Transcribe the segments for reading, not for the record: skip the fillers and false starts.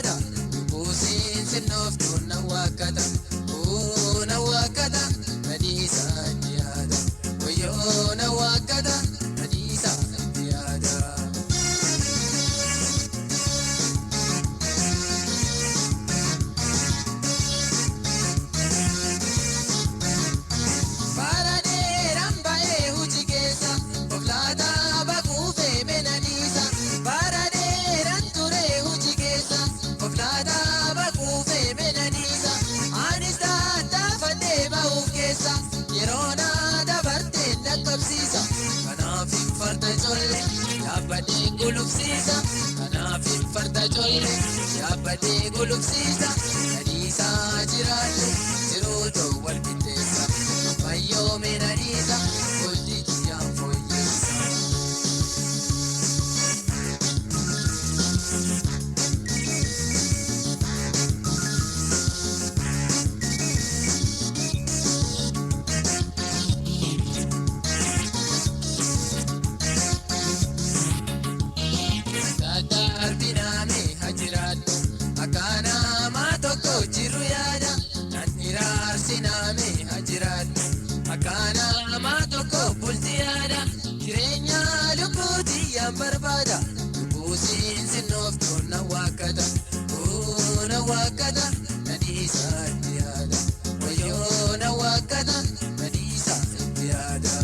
barbada buusin sinoftu nawakata nawakata nadisa diada wayo nawakata nadisa diada gulufsisa kanafin farda jolle yaabadee gulufsisa nadisa jiraatu jiruutu wal qixxeessa mayyoome nadisa golli kiyyaan fooyyeessa. Akana matoko bultiada kirenya lukuti ya barbada lukusin sinoftu nawakata nawakata nadisa diada wayo nawakata nadisa diada.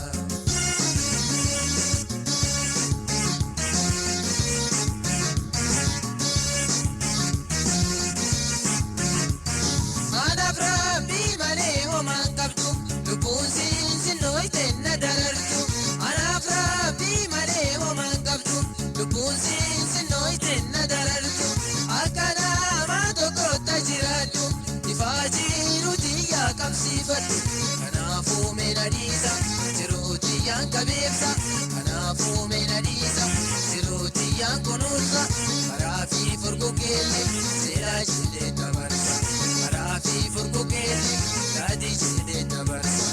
Kanaafuu menadisa jiruuti yaan kabeebsa kanaafuu menadisa jiruuti yaan kunuunsa karaa fi furgukeelle seeraa jedhee dabarsa karaa fi furgukeelle yaadii jedhee dabarsa.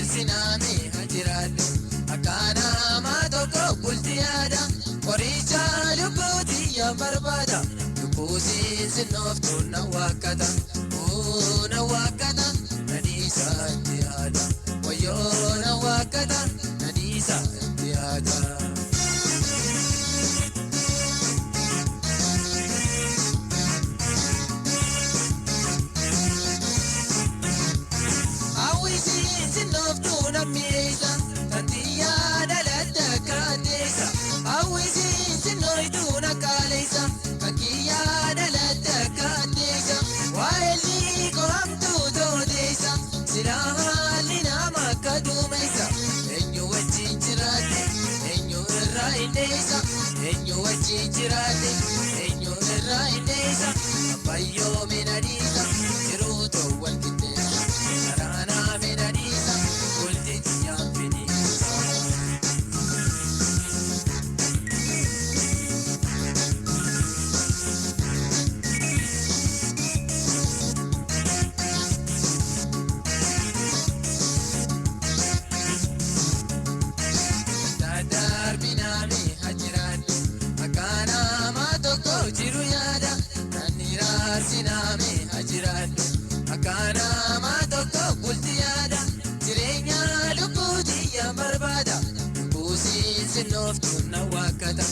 Siname hajiradu akana matoko bultiada koricha lukuti ya barbada lukusi sinoftu nawakata nawakata nadisa diada wayo nawakata nadisa diada. Enyu wajijirate enyu rainesa abayyo menadisa jiruto wal qixxeessa sarana menadisa golti kiyyaan fedhiisa. Dadar biname hajiratu akana matoko jiru yada nanira siname hajiratu akana matoko bulti yada jirenya lukuti ya barbada busi sinoftu nawakata